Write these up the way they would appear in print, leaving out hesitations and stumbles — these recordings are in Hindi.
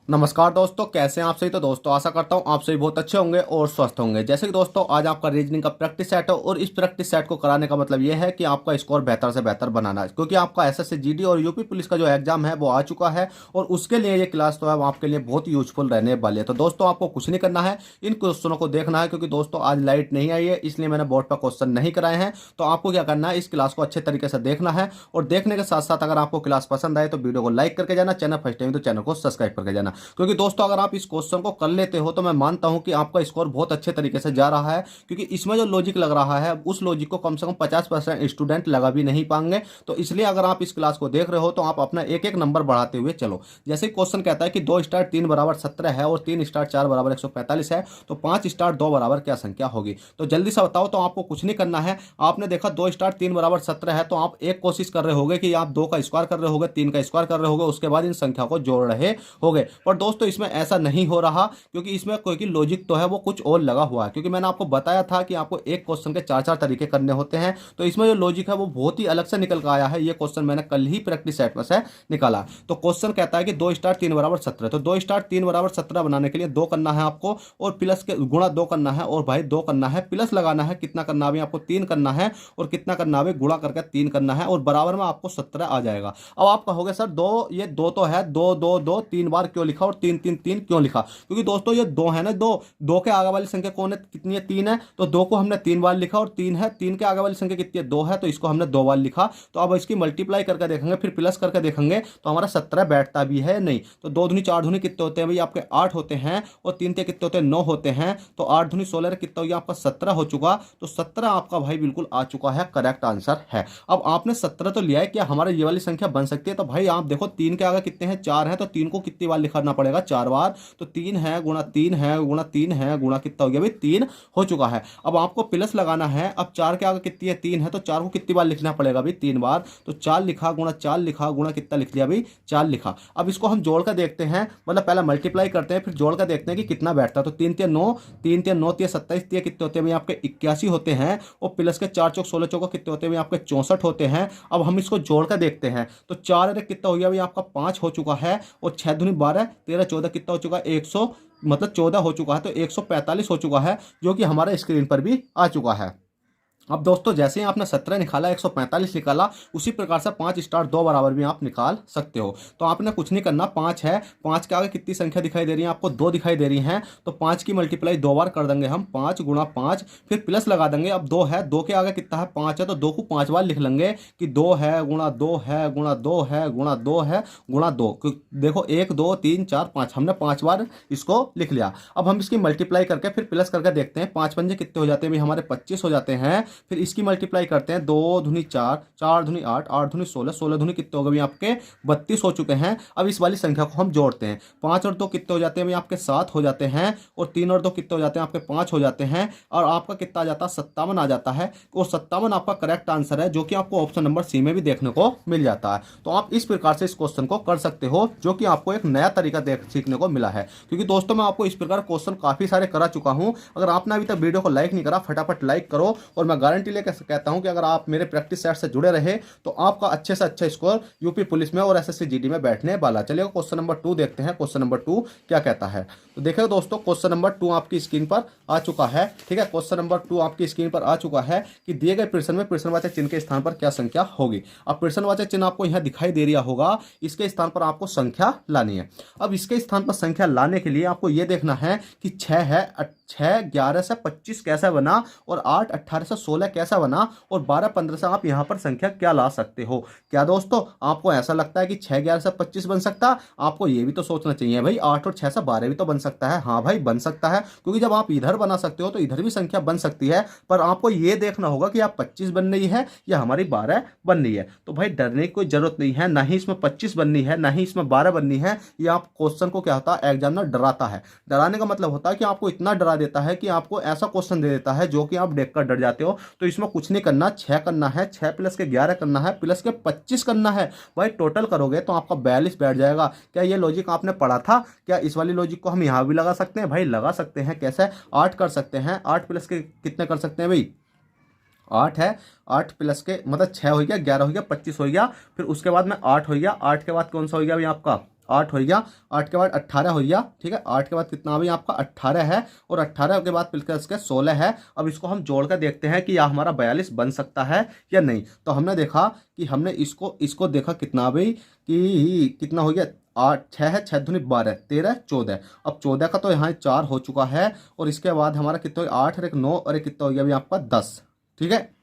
नमस्कार दोस्तों, कैसे हैं आप सही। तो दोस्तों आशा करता हूं आप सभी बहुत अच्छे होंगे और स्वस्थ होंगे। जैसे कि दोस्तों आज आपका रीजनिंग का प्रैक्टिस सेट है और इस प्रैक्टिस सेट को कराने का मतलब ये है कि आपका स्कोर बेहतर से बेहतर बनाना है, क्योंकि आपका एसएससी जीडी और यूपी पुलिस का जो एग्जाम है वो आ चुका है और उसके लिए ये क्लास तो है वो आपके लिए बहुत ही यूजफुल रहने वाली है। तो दोस्तों आपको कुछ नहीं करना है, इन क्वेश्चनों को देखना है, क्योंकि दोस्तों आज लाइट नहीं आई है इसलिए मैंने बोर्ड पर क्वेश्चन नहीं कराए हैं। तो आपको क्या करना है, इस क्लास को अच्छे तरीके से देखना है और देखने के साथ साथ अगर आपको क्लास पसंद आए तो वीडियो को लाइक करके जाना, चैनल फर्स्ट टाइम तो चैनल को सब्सक्राइब करके जाना। क्योंकि दोस्तों अगर आप इस क्वेश्चन को कर लेते हो तो मैं मानता हूं कि आपका स्कोर बहुत अच्छे तरीके से जा रहा है, क्योंकि इसमें जो लॉजिक लग रहा है उस लॉजिक को कम से कम 50% स्टूडेंट लगा भी नहीं पाएंगे। तो इसलिए अगर आप इस क्लास को देख रहे हो तो आप अपना एक एक नंबर बढ़ाते हुए चलो। जैसे क्वेश्चन कहता है कि 2 स्टार 3 बराबर 17 है और 3 स्टार 4 बराबर 145 है, तो 5 स्टार 2 बराबर क्या संख्या होगी। तो जल्दी से बताओ। तो आपको कुछ नहीं करना है। आपने देखा 2 स्टार 3 बराबर 17 है, तो आप एक कोशिश कर रहे होगे कि आप 2 का स्क्वायर कर रहे होगे, 3 का स्क्वायर कर रहे होगे, उसके बाद इन संख्या को जोड़ रहे होगे। पर दोस्तों इसमें ऐसा नहीं हो रहा, क्योंकि इसमें कोई की लॉजिक तो है वो कुछ और लगा हुआ है। क्योंकि मैंने आपको बताया था कि आपको एक क्वेश्चन के चार चार तरीके करने होते हैं, तो इसमें जो लॉजिक है वो बहुत ही अलग से निकल कर आया है। ये क्वेश्चन मैंने कल ही प्रैक्टिस सेट में से निकाला। तो क्वेश्चन कहता है कि 2 स्टार 3 बराबर 17, तो 2 स्टार 3 बराबर 17 बनाने के लिए 2 करना है आपको और प्लस के गुणा 2 करना है और भाई 2 करना है, प्लस लगाना है। कितना करना है आपको 3 करना है और कितना करना है गुणा करके 3 करना है और बराबर में आपको 17 आ जाएगा। अब आप कहोगे सर दो, ये दो तो है, दो दो दो 3 बार क्यों लिखा और 3 3 3 क्यों लिखा। क्योंकि दोस्तों ये 2 है ना, दो दो के आगे वाली संख्या कौन है, कितनी है, 3 है। तो 2 को हमने 3 बार लिखा और 3 है, 3 के आगे वाली संख्या कितनी है, 2 है, तो इसको हमने 2 बार लिखा। तो अब इसकी मल्टीप्लाई करके देखेंगे, फिर प्लस करके देखेंगे तो हमारा 17 बैठता भी है नहीं। तो 2 दूनी 4 दूनी कितने होते हैं भाई आपके 8 होते हैं और 3 कितने होते हैं 9 होते हैं। तो 8 दूनी 16 कितना हो गया आपका 17 हो चुका। तो 17 आपका भाई बिल्कुल आ चुका है, करेक्ट आंसर है। अब आपने 17 तो लिया है, क्या हमारा ये वाली संख्या बन सकती है। तो भाई आप देखो 3 के आगे कितने हैं 4 है, तो 3 को कितनी बार लिखना पड़ेगा 4 बार। तो 3 है गुणा 3 है गुणा 3 है गुणा कितना हो गया भाई 3 हो चुका है। अब आपको प्लस लगाना है। अब 4 के आगे कितनी है 3 है, तो 4 को कितनी बार लिखना पड़ेगा भाई 3 बार। तो 4 लिखा गुणा 4 लिखा गुणा कितना लिख लिया भाई 4 लिखा। अब इसको हम जोड़ कर देखते हैं, मतलब पहले मल्टीप्लाई करते हैं फिर जोड़ कर देखते हैं कि कितना बैठता है। तो 3 3 9, 3 3 9 3 27 3 कितने होते हैं भाई आपके 81 होते हैं और प्लस के 4 चौक 16 चौको कितने होते हैं भाई आपके 64 होते हैं। अब हम इसको जोड़ कर देखते हैं तो 4 अरे कितना हो गया भाई आपका 5 हो चुका है और 6 दूनी 12 13 14 कितना हो चुका है 100, मतलब 14 हो चुका है। तो 145 हो चुका है, जो कि हमारे स्क्रीन पर भी आ चुका है। अब दोस्तों जैसे ही आपने 17 निकाला 145 निकाला, उसी प्रकार से 5 स्टार 2 बराबर भी आप निकाल सकते हो। तो आपने कुछ नहीं करना, 5 है, 5 के आगे कितनी संख्या दिखाई दे रही है आपको 2 दिखाई दे रही हैं। तो 5 की मल्टीप्लाई 2 बार कर देंगे हम, 5 गुणा 5, फिर प्लस लगा देंगे। अब 2 है, 2 के आगे कितना है 5 है, तो 2 को 5 बार लिख लेंगे कि 2 है गुणा 2 है गुणा 2 है गुणा 2 है गुणा 2। देखो 1 2 3 4 5, हमने 5 बार इसको लिख लिया। अब हम इसकी मल्टीप्लाई करके फिर प्लस करके देखते हैं। 5 पंजे कितने हो जाते हैं भाई हमारे 25 हो जाते हैं। फिर इसकी मल्टीप्लाई करते हैं, 2 दूनी 4, 4 दूनी 8, 8 दूनी 16, 16 दूनी कितने हो गए आपके 32 हो चुके हैं। अब इस वाली संख्या को हम जोड़ते हैं। 5 और 2 कितने हो जाते हैं भाई आपके 7 हो जाते हैं और 3 और 2 कितने हो जाते हैं आपके 5 हो जाते हैं और आपका कितना आ जाता है 57 आ जाता है। और 57 आपका करेक्ट आंसर है, जो कि आपको ऑप्शन नंबर सी में भी देखने को मिल जाता है। तो आप इस प्रकार से इस क्वेश्चन को कर सकते हो, जो कि आपको एक नया तरीका सीखने को मिला है। क्योंकि दोस्तों मैं आपको इस प्रकार क्वेश्चन काफी सारे करा चुका हूं। अगर आपने अभी तक वीडियो को लाइक नहीं करा, फटाफट लाइक करो। और मैं गारंटी लेकर कहता हूं कि अगर आप मेरे प्रैक्टिस सेट से जुड़े रहे तो आपका अच्छे से अच्छा स्कोर यूपी पुलिस में और एसएससी जीडी में बैठने वाला। चलिए क्वेश्चन नंबर 2 देखते हैं। क्वेश्चन नंबर 2 क्या कहता है। तो देखिए दोस्तों क्वेश्चन नंबर 2 आपकी स्क्रीन पर आ चुका है। ठीक है, क्वेश्चन नंबर 2 आपकी स्क्रीन पर आ चुका है कि दिए गए प्रश्न में प्रश्नवाचक चिन्ह के स्थान पर क्या संख्या होगी। अब प्रश्नवाचक चिन्ह आपको यहां दिखाई दे रहा होगा, इसके स्थान पर आपको संख्या लानी है। अब इसके स्थान पर संख्या लाने के लिए आपको यह देखना है कि 6 है, 6 11 से 25 कैसा बना और 8 18 से 16 कैसा बना और 12 15 से आप यहां पर संख्या क्या ला सकते हो। क्या दोस्तों आपको ऐसा लगता है कि 6 11 से 25 बन सकता, आपको ये भी तो सोचना चाहिए भाई 8 और 6 से 12 भी तो बन सकता है। हाँ भाई बन सकता है, क्योंकि जब आप इधर बना सकते हो तो इधर भी संख्या बन सकती है। पर आपको ये देखना होगा कि आप 25 बन रही है या हमारी 12 बन रही है। तो भाई डरने की कोई जरूरत नहीं है, ना ही इसमें 25 बननी है ना ही इसमें 12 बननी है। ये आप क्वेश्चन को क्या होता है एग्जामिनर डराता है। डराने का मतलब होता है कि आपको इतना डरा देता है कि आपको ऐसा क्वेश्चन दे देता है जो कि आप देखकर डर जाते हो। तो इसमें कुछ नहीं करना, 6 करना है, 6 प्लस के 11 करना है, प्लस के 25 करना है। भाई टोटल करोगे तो आपका 42 बैठ जाएगा। क्या ये लॉजिक आपने पढ़ा था? क्या इस वाली लॉजिक को हम यहाँ भी लगा सकते हैं? भाई लगा सकते हैं। कैसे? 8 कर सकते हैं, 8 प्लस के कितने कर सकते हैं भाई 8 है, 8 प्लस के मतलब 6 हो गया, 11 हो गया, 25 हो गया। फिर उसके बाद में 8 हो गया, 8 के बाद कौन सा हो गया भाई आपका 8 हो गया, 8 के बाद 18 हो गया, ठीक है। 8 के बाद कितना भी आपका 18 है, और 18 के बाद प्लस के 16 है। अब इसको हम जोड़ कर देखते हैं कि यह हमारा 42 बन सकता है या नहीं। तो हमने देखा कि हमने इसको इसको देखा कितना भी कि कितना हो गया, 8 6 है, 6 दूनी 12, 13 14। अब 14 का तो यहाँ 4 हो चुका है, और इसके बाद हमारा कितना हो गया, 8 और एक 9 और एक कितना हो गया अभी आपका 10, ठीक है।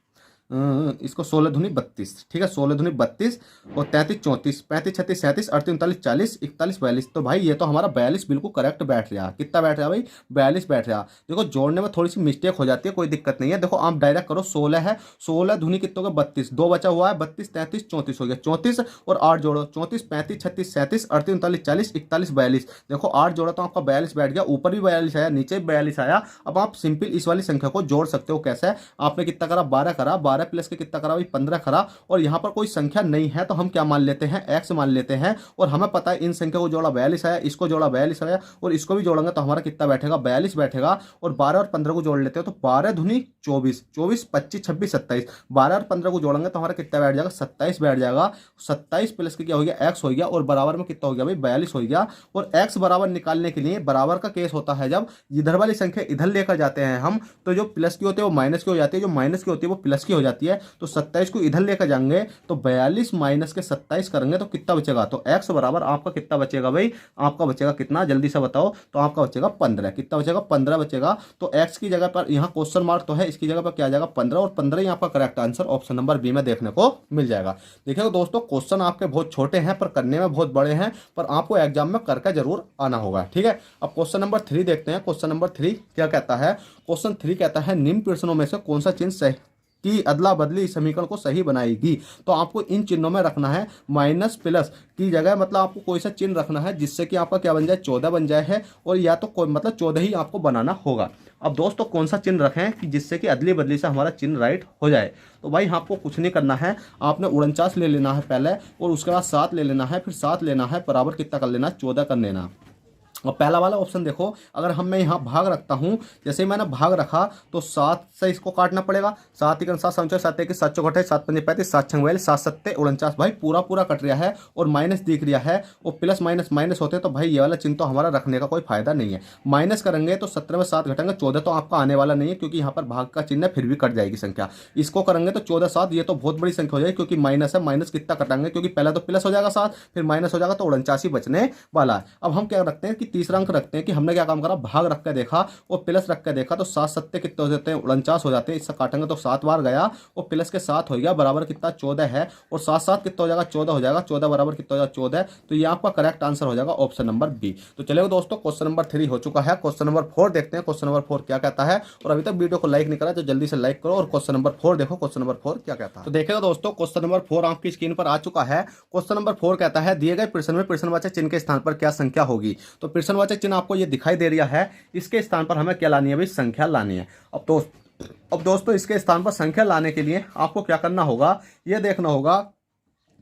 इसको 16 दूनी 32, ठीक है, 16 दूनी 32 और 33 34 35 36 37 38 39 40 41 42। तो भाई ये तो हमारा 42 बिल्कुल करेक्ट बैठ रहा। कितना बैठ रहा भाई, 42 बैठ रहा। देखो जोड़ने में थोड़ी सी मिस्टेक हो जाती है, कोई दिक्कत नहीं है। देखो आप डायरेक्ट करो, 16 है, 16 दूनी कितने हो गया 32, 2 बचा हुआ है, 32 33 34 हो गया, 34 और 8 जोड़ो, 34 35 36 37 38 39 40 41 42। देखो 8 जोड़ा तो आपका 42 बैठ गया, ऊपर भी 42 आया, नीचे भी 42 आया। अब आप सिंपल इस वाली संख्या को जोड़ सकते हो। कैसे, आपने कितना करा, 12 करा, 12 प्लस के कितना करा भाई 15 करा, और यहाँ पर कोई संख्या नहीं है तो हम क्या मान लेते हैं, x मान लेते हैं। और हमें पता है इन संख्या को जोड़ा 42 आया, इसको जोड़ा 42 आया, और इसको भी जोड़ेंगे तो हमारा कितना बैठेगा, 42 बैठेगा। और 12 और 15 को जोड़ लेते हो तो 12 धुनी 24, 24 25 26 27, 12 और 15 को जोड़ेंगे तो हमारा कितना बैठ जाएगा, 27 बैठ जाएगा। 27 प्लस के क्या हो गया, x हो गया, और बराबर में कितना हो गया भाई 42 हो गया। और x बराबर निकालने के लिए बराबर का केस होता है जब इधर वाली संख्या इधर लेकर जाते हैं हम, तो जो प्लस की होती है वो माइनस की हो जाती है, जो माइनस की होती है वो प्लस की हो जाती है। तो 27 को इधर लेकर जाएंगे तो 42 माइनस के 27 करेंगे तो कितना बचेगा, तो x बराबर आपका कितना बचेगा भाई, आपका बचेगा कितना, जल्दी से बताओ। तो आपका बचेगा 15, कितना बचेगा 15 बचेगा। तो x की जगह पर यहाँ क्वेश्चन मार्क तो है, इसकी जगह पर क्या आ जाएगा 15, और 15 ही आपका correct answer option number B में देखने को मिल जाएगा। देखिए दोस्तों क्वेश्चन आपके बहुत छोटे हैं पर करने में बहुत बड़े हैं, पर आपको एग्जाम में करके जरूर आना होगा, ठीक है। अब क्वेश्चन नंबर 3 देखते हैं। क्वेश्चन नंबर 3 क्या कहता है, क्वेश्चन 3 कहता है निम्न प्रश्नों में से कौन सा चिन्ह सही की अदला बदली इस समीकरण को सही बनाएगी। तो आपको इन चिन्हों में रखना है माइनस प्लस की जगह, मतलब आपको कोई सा चिन्ह रखना है जिससे कि आपका क्या बन जाए, 14 बन जाए है, और या तो कोई मतलब 14 ही आपको बनाना होगा। अब दोस्तों कौन सा चिन्ह रखें कि जिससे कि अदली बदली से हमारा चिन्ह राइट हो जाए। तो भाई आपको कुछ नहीं करना है, आपने 49 ले लेना है पहले, और उसके बाद 7 ले लेना है, फिर 7 लेना है, बराबर कितना कर लेना है, 14 कर लेना। और पहला वाला ऑप्शन देखो, अगर हम मैं यहाँ भाग रखता हूँ, जैसे ही मैंने भाग रखा तो 7 से इसको काटना पड़ेगा। 7 1 7 7 7 1 7 4 7 5 35 7 6 42 7 7 49, भाई पूरा पूरा कट रहा है और माइनस दिख रहा है, और प्लस माइनस माइनस होते हैं तो भाई ये वाला चिन्ह तो हमारा रखने का कोई फायदा नहीं है। माइनस करेंगे तो 17 में 7 घटेंगे 14 तो आपका आने वाला नहीं है, क्योंकि यहाँ पर भाग का चिन्ह फिर भी कट जाएगी संख्या। इसको करेंगे तो 14 7, ये तो बहुत बड़ी संख्या हो जाएगी क्योंकि माइनस है, माइनस कितना कटाएंगे, क्योंकि पहले तो प्लस हो जाएगा 7, फिर माइनस हो जाएगा तो 49 ही बचने वाला है। अब हम क्या रखते हैं कि तीसरा अंक रखते हैं कि हमने क्या काम करा, भाग रख के देखा और प्लस रख के देखा, तो 7 7 कितने हो जाते हैं, 49 हो जाते हैं। इससे काटेंगे तो 7 बार गया और प्लस के 7 हो गया, बराबर कितना 14 है, और 7 7 कितना हो जाएगा 14 हो जाएगा, 14 बराबर कितना हो जाएगा 14। तो ये आपका करेक्ट आंसर हो जाएगा ऑप्शन नंबर बी। तो चलेगा दोस्तों क्वेश्चन नंबर 3 हो चुका है। क्वेश्चन नंबर 4 देखते हैं, क्वेश्चन नंबर 4 क्या कहता है। और अभी तक वीडियो को लाइक नहीं करा तो जल्दी से लाइक करो और क्वेश्चन नंबर 4 देखो, क्वेश्चन नंबर 4 क्या कहता है। तो देखिएगा दोस्तों क्वेश्चन नंबर 4 आपकी स्क्रीन पर आ चुका है। क्वेश्चन नंबर 4 कहता है दिए गए प्रश्न में प्रश्नवाचक चिन्ह के स्थान पर क्या संख्या होगी। तो प्रश्नवाचक चिन्ह आपको ये दिखाई दे रहा है, इसके स्थान पर हमें क्या लानी है भाई, संख्या लानी है। अब दोस्तों इसके स्थान पर संख्या लाने के लिए आपको क्या करना होगा, ये देखना होगा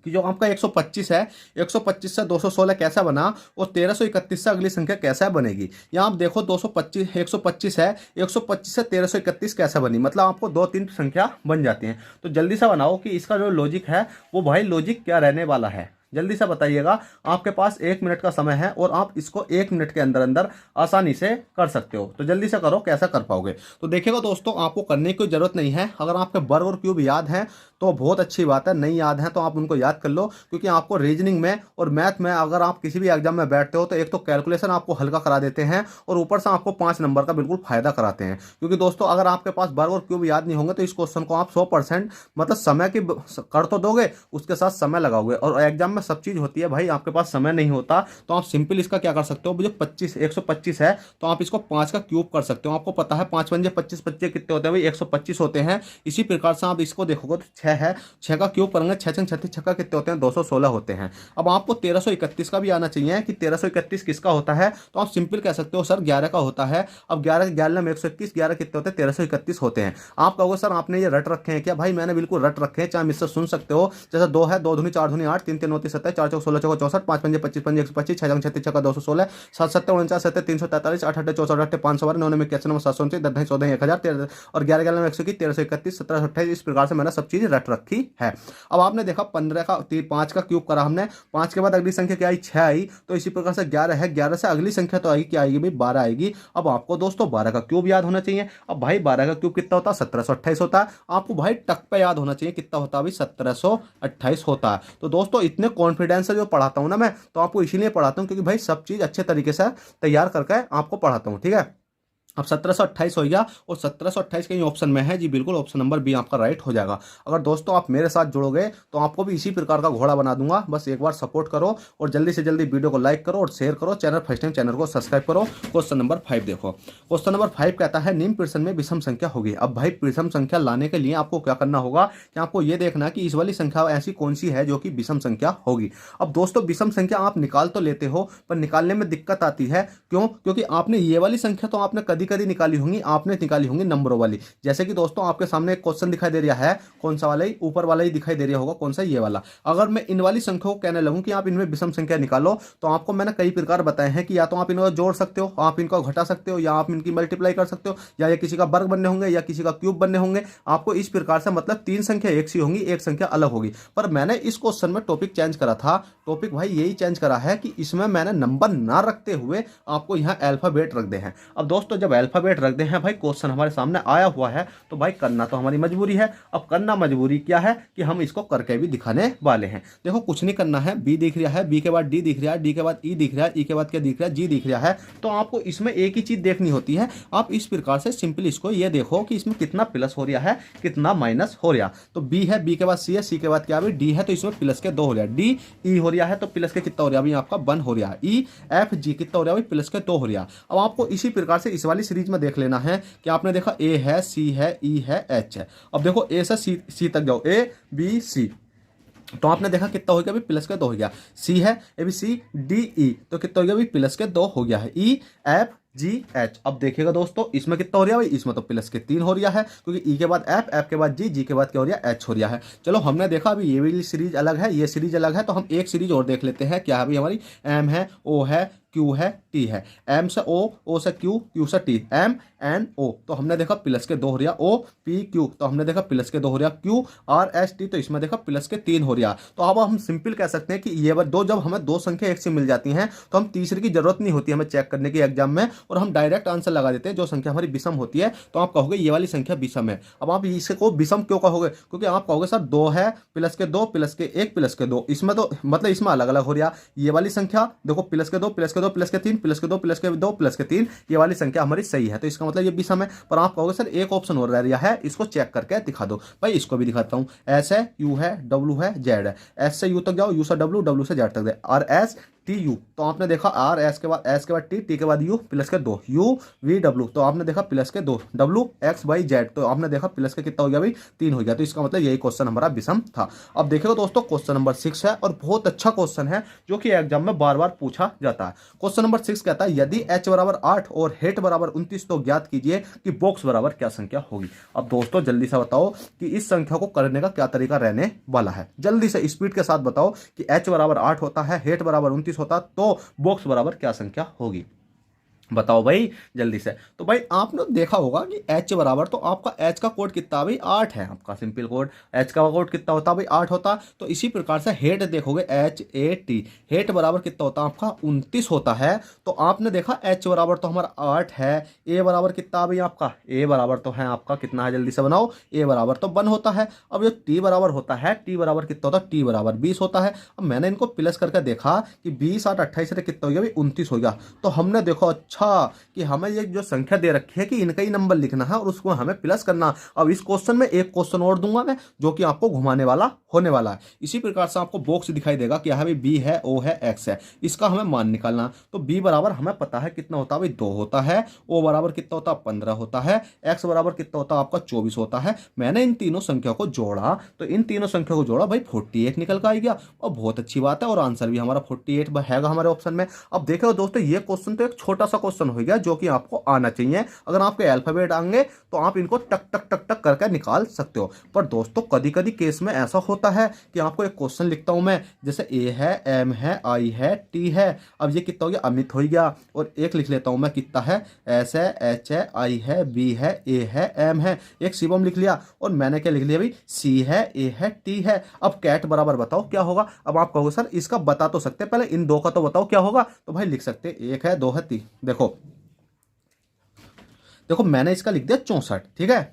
कि जो आपका 125 है, 125 से 216 कैसा बना, और 1331 से अगली संख्या कैसा बनेगी। यहाँ आप देखो 225 125 है, 125 से 1331 कैसा बनी, मतलब आपको 2-3 संख्या बन जाती हैं। तो जल्दी से बनाओ कि इसका जो लॉजिक है वो भाई लॉजिक क्या रहने वाला है, जल्दी से बताइएगा। आपके पास 1 मिनट का समय है और आप इसको 1 मिनट के अंदर अंदर आसानी से कर सकते हो। तो जल्दी से करो, कैसा कर पाओगे। तो देखिएगा दोस्तों आपको करने की जरूरत नहीं है, अगर आपके वर्ग और क्यूब याद हैं तो बहुत अच्छी बात है, नहीं याद है तो आप उनको याद कर लो, क्योंकि आपको रीजनिंग में और मैथ में अगर आप किसी भी एग्जाम में बैठते हो तो एक तो कैलकुलेशन आपको हल्का करा देते हैं और ऊपर से आपको 5 नंबर का बिल्कुल फायदा कराते हैं। क्योंकि दोस्तों अगर आपके पास वर्ग और क्यूब याद नहीं होंगे तो इस क्वेश्चन को आप 100% मतलब समय की कर तो दोगे, उसके साथ समय लगाओगे, और एग्जाम में सब चीज़ होती है भाई, आपके पास समय नहीं होता तो आप सिंपल इसका क्या कर सकते हो, जो 125 है तो आप इसको 5 का क्यूब कर सकते हो। आपको पता है 5 पंजे 25 25 कितने होते हैं भाई, 125 होते हैं। इसी प्रकार से आप इसको देखोगे तो 6 है, 6 का क्यूब करेंगे 6 6 36 6 का कितने होते हैं, 216 होते हैं। अब आपको 1331 का भी आना चाहिए कि 1331 किसका होता है, तो आप सिंपल कह सकते हो सर 11 का होता है। अब 11 11 में 121, 11 कितने होते हैं, 1331 होते हैं। आप कहोगे सर आपने ये रट रखे हैं क्या, भाई मैंने बिल्कुल रट रखे हैं, चाहे मुझसे सुन सकते हो। जैसे 2 है, 2 दूनी 4 दूनी 8, 3 3 9 36 27 4 चौक 16 चौक 64 5 पंजे 25 पंजे 125 6 जंग 36 छक्का 216 7 7 49 7 343 8 8 64 8 512 9 81 729 10 14 1000 और 11 11 121 1331 17 28 इस प्रकार से मैंने सब चीज रट रखी है। अब आपने देखा 15 का 5 का क्यूब करा हमने, 5 के बाद अगली संख्या क्या आई 6 आई, तो इसी प्रकार से 11 है, 11 से अगली संख्या तो आएगी क्या आएगी भाई 12 आएगी। अब आपको दोस्तों 12 का क्यूब याद होना चाहिए। अब भाई 12 का क्यूब कितना होता है 1728 होता है। आपको भाई टक पे याद होना चाहिए कितना होता है भाई 1728 होता है। तो दोस्तों इतने कॉन्फिडेंस से जो पढ़ाता हूं ना मैं, तो आपको इसीलिए पढ़ाता हूं क्योंकि भाई सब चीज अच्छे तरीके से तैयार करके आपको पढ़ाता हूं, ठीक है। अब 1728 हो गया और 1728 कहीं ऑप्शन में है जी, बिल्कुल ऑप्शन नंबर बी आपका राइट हो जाएगा। अगर दोस्तों आप मेरे साथ जुड़ोगे तो आपको भी इसी प्रकार का घोड़ा बना दूंगा। बस एक बार सपोर्ट करो और जल्दी से जल्दी वीडियो को लाइक करो और शेयर करो। चैनल फर्स्ट टाइम चैनल को सब्सक्राइब करो। क्वेश्चन नंबर 5 देखो। क्वेश्चन नंबर 5 कहता है निम्न प्रश्न में विषम संख्या होगी। अब भाई विषम संख्या लाने के लिए आपको क्या करना होगा कि आपको ये देखना कि इस वाली संख्या ऐसी कौन सी है जो कि विषम संख्या होगी। अब दोस्तों विषम संख्या आप निकाल तो लेते हो पर निकालने में दिक्कत आती है। क्यों? क्योंकि आपने ये वाली संख्या तो आपने कभी कभी निकाली होंगी, आपने निकाली होंगी नंबरों वाली। जैसे कि दोस्तों आपके सामने एक क्वेश्चन दिखाई दे रहा है, कौन सा वाला ही ऊपर वाला ही दिखाई दे रहा होगा, कौन सा ये वाला। अगर मैं इन वाली संख्या को कहने लगूं कि आप इनमें विषम संख्या निकालो, तो आपको मैंने कई प्रकार बताए हैं कि या तो आप इनको जोड़ सकते हो, आप इनको घटा सकते हो, या आप इनकी मल्टीप्लाई कर सकते हो, या ये किसी का वर्ग बनने होंगे या किसी का क्यूब बनने होंगे। आपको इस प्रकार से मतलब 3 संख्या एक सी होंगी, एक संख्या अलग होगी। पर मैंने इस क्वेश्चन में टॉपिक चेंज करा था। टॉपिक भाई यही चेंज करा है कि इसमें मैंने नंबर ना रखते हुए आपको यहाँ अल्फाबेट रख दे हैं। अब दोस्तों जब अल्फाबेट रख दे हैं भाई, क्वेश्चन हमारे सामने आया हुआ है, तो भाई करना तो हमारी मजबूरी है। अब करना मजबूरी क्या है कि हम इसको करके भी दिखाने वाले हैं। देखो कुछ नहीं करना है, बी दिख रहा है, बी के बाद डी दिख रहा है, डी के बाद ई दिख रहा है, ई के बाद क्या दिख रहा है, जी दिख रहा है। तो आपको इसमें एक ही चीज देखनी होती है। आप इस प्रकार से सिंपल इसको ये देखो कि इसमें कितना प्लस हो रहा है, कितना माइनस हो रहा। तो बी है, बी के बाद सी है, सी के बाद क्या है डी है, तो इसमें प्लस के 2 हो रहा है। डी ई हो रहा है तो प्लस के कितना हो रहा है आपका 1 हो रहा है। ई एफ जी कितना हो रहा है प्लस के 2 हो रहा है। अब आपको इसी प्रकार से इस वाली सीरीज में देख लेना है कि आपने देखा ए है, सी है, ई है, एच है। अब देखो ए से सी तक जाओ, ए बी सी, तो आपने देखा कितना हो गया अभी प्लस के 2 हो गया। सी है A B C D E, तो कितना हो गया अभी प्लस के 2 हो गया है। E F G H. अब देखिएगा दोस्तों इसमें कितना हो रहा है भाई, इसमें तो प्लस के 3 हो रहा है क्योंकि ई के बाद एफ, एफ के बाद जी, जी के बाद क्या हो रहा है एच हो रहा है। चलो हमने देखा अभी ये वाली सीरीज अलग है, ये सीरीज अलग है, तो हम एक सीरीज और देख लेते हैं। क्या है भाई हमारी एम है, ओ है, क्यू है, टी है। एम से ओ, ओ से क्यू, क्यू से टी, एम एन ओ, तो हमने देखा प्लस के 2 हो रहा। ओ पी क्यू, तो हमने देखा प्लस के 2 हो रहा। क्यू आर एस टी, तो इसमें देखा प्लस के 3 हो रहा। तो अब हम सिंपल कह सकते हैं कि ये दो, जब हमें 2 संख्या एक से मिल जाती हैं तो हम तीसरे की जरूरत नहीं होती हमें चेक करने की एग्जाम में, और हम डायरेक्ट आंसर लगा देते हैं। जो संख्या हमारी विषम होती है तो आप कहोगे ये वाली संख्या विषम है। अब आप इसको विषम क्यों कहोगे? क्योंकि आप कहोगे सर 2 है, प्लस के 2, प्लस के 1, प्लस के 2, इसमें तो मतलब इसमें अलग अलग हो रहा। ये वाली संख्या देखो प्लस के 2, प्लस के 2, प्लस के 3, प्लस के 2, प्लस के 2, प्लस के 3, ये वाली संख्या हमारी सही है, तो इसका मतलब ये विषम है। पर आप कहोगे सर एक ऑप्शन और रह रहा है, इसको चेक करके दिखा दो। भाई इसको भी दिखाता हूं। एस है, यू है, डब्ल्यू है, जेड है। एस से यू तक जाओ, यू से डब्ल्यू, डब्ल्यू से जेड तक दे, आर एस टी यू, तो आपने देखा आर एस के बाद टी, टी के बाद यू, प्लस के 2, यू वी डब्ल्यू, तो आपने देखा प्लस के 2, डब्ल्यू एक्स वाई जेड, तो आपने देखा प्लस के कितना हो गया भाई 3 हो गया। तो इसका मतलब यही क्वेश्चन हमारा विषम था। अब देखिएगा दोस्तों क्वेश्चन नंबर 6 है और बहुत अच्छा क्वेश्चन है जो कि एग्जाम में बार बार पूछा जाता है। क्वेश्चन नंबर 6 कहता है यदि h बराबर 8 और हेट बराबर 29 तो ज्ञात कीजिए कि बॉक्स बराबर क्या संख्या होगी। अब दोस्तों जल्दी से बताओ कि इस संख्या को करने का क्या तरीका रहने वाला है। जल्दी से स्पीड के साथ बताओ कि h बराबर 8 होता है, हेट बराबर 29 होता तो बॉक्स बराबर क्या संख्या होगी। बताओ भाई जल्दी से। तो भाई आपने देखा होगा कि h बराबर, तो आपका h का कोड कितना भाई 8 है, आपका सिंपल कोड h का कोड कितना होता भाई 8 होता। तो इसी प्रकार से हेट देखोगे h a t, हेट बराबर कितना होता आपका 29 होता है। तो आपने देखा h बराबर तो हमारा 8 है, a बराबर कितना भाई आपका, a बराबर तो है आपका कितना है, जल्दी से बनाओ, a बराबर तो 1 होता है। अब जो t बराबर होता है, t बराबर कितना होता है, t बराबर 20 होता है। अब मैंने इनको प्लस करके देखा कि 20 8 28 से कितना हो गया भाई 29 हो गया। तो हमने देखो अच्छा कि हमें ये जो संख्या दे रखी है कि इनका ही नंबर लिखना है और उसको हमें प्लस करना। अब इस क्वेश्चन में एक क्वेश्चन और दूंगा मैं जो कि आपको घुमाने वाला होने वाला है। इसी प्रकार से आपको बॉक्स दिखाई देगा कि है भाई बी है, ओ है, एक्स है, इसका हमें मान निकालना। तो बी बराबर हमें पता है कितना होता है भाई 2 होता है, ओ बराबर कितना होता है 15 होता है, एक्स बराबर कितना होता है आपका 24 होता है। मैंने इन तीनों संख्या को जोड़ा, तो इन तीनों संख्या को जोड़ा भाई 48 निकल कर आ गया और बहुत अच्छी बात है और आंसर भी हमारा 48 है हमारे ऑप्शन में। अब देखो दोस्तों ये क्वेश्चन तो एक छोटा सा क्वेश्चन हो गया जो कि आपको आना चाहिए। अगर आपके अल्फाबेट आएंगे तो आप इनको टक टक टक टक करके निकाल सकते हो। पर दोस्तों कभी कभी केस में ऐसा होता है कि आपको एक क्वेश्चन लिखता हूं मैं, जैसे ए है, एम है, आई है, टी है। अब ये कितना हो गया, अमित हो गया। और एक लिख लेता हूं मैं, कितना है, एस है, एच है, आई है, बी है, ए है, एम है। एक शिवम लिख लिया। और मैंने क्या लिख लिया भाई, सी है, ए है, टी है। अब कैट बराबर बताओ क्या होगा। अब आप कहोगे सर इसका बता तो सकते हैं, पहले इन दो का तो बताओ क्या होगा। तो भाई लिख सकते हैं, एक है, दो है, तीन। देखो देखो मैंने इसका लिख दिया 64, ठीक है।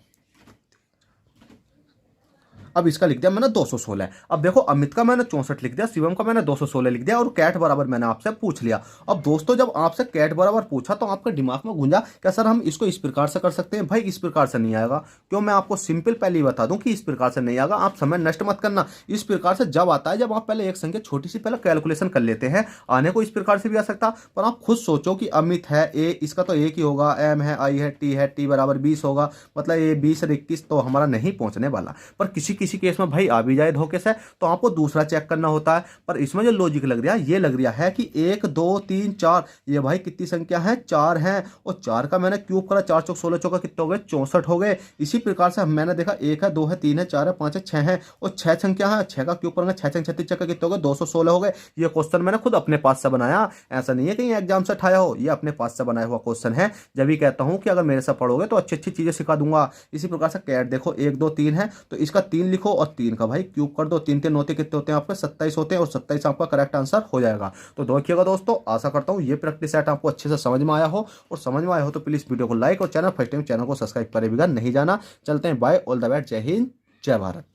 अब इसका लिख दिया मैंने 216। अब देखो अमित का मैंने 64 लिख दिया, शिवम का मैंने 216 लिख दिया, और कैट बराबर मैंने आपसे पूछ लिया। अब दोस्तों जब आपसे कैट बराबर पूछा तो आपके दिमाग में गूंजा क्या सर हम इसको इस प्रकार से कर सकते हैं। भाई इस प्रकार से नहीं आएगा। क्यों, मैं आपको सिंपल पहले ही बता दूं कि इस प्रकार से नहीं आएगा। आप समय नष्ट मत करना। इस प्रकार से जब आता है जब आप पहले एक संख्या छोटी सी पहले कैलकुलेशन कर लेते हैं। आने को इस प्रकार से भी आ सकता, पर आप खुद सोचो कि अमित है, ए इसका तो एक ही होगा, एम है, आई है, टी बराबर 20 होगा, मतलब ये 20 और 21 तो हमारा नहीं पहुंचने वाला। पर किसी किसी केस में भाई आ भी जाए धोखे से तो आपको दूसरा चेक करना होता है। पर इसमें जो लॉजिक लग रहा है, ये लग रहा है कि 1 2 3 4, ये भाई कितनी संख्या है, 4 है। और 4 का मैंने क्यूब करा, 4 चौक 16 चौका कितने हो गए, 64 हो गए। इसी प्रकार से मैंने देखा 1 है, 2 है, 3 है, 4 है, 5 है, 6 है, और 6 संख्या है। 6 का क्यूब करेंगे, 6 6 36 चक्का कितने हो गए, 216 हो गए। ये क्वेश्चन मैंने खुद अपने पास से बनाया, ऐसा नहीं है कहीं एग्जाम से उठाया हो, ये अपने पास से बनाया हुआ क्वेश्चन है। जब भी कहता हूं कि अगर मेरे से पढ़ोगे तो अच्छी अच्छी चीजें सिखा दूंगा। इसी प्रकार से कैट देखो 1 2 3 है, तो इसका 3 लिखो और 3 का भाई क्यूब कर दो। 3 3 9 कितने होते हैं आपके, 27 होते हैं, और 27 आपका करेक्ट आंसर हो जाएगा। तो देखिएगा दोस्तों, आशा करता हूं ये प्रैक्टिस सेट आपको अच्छे से समझ में आया हो, और समझ में आया हो तो प्लीज वीडियो को लाइक और चैनल फर्स्ट टाइम चैनल को सब्सक्राइब करे बिना नहीं जाना। चलते हैं, बाय, ऑल द बेस्ट, जय हिंद, जय भारत।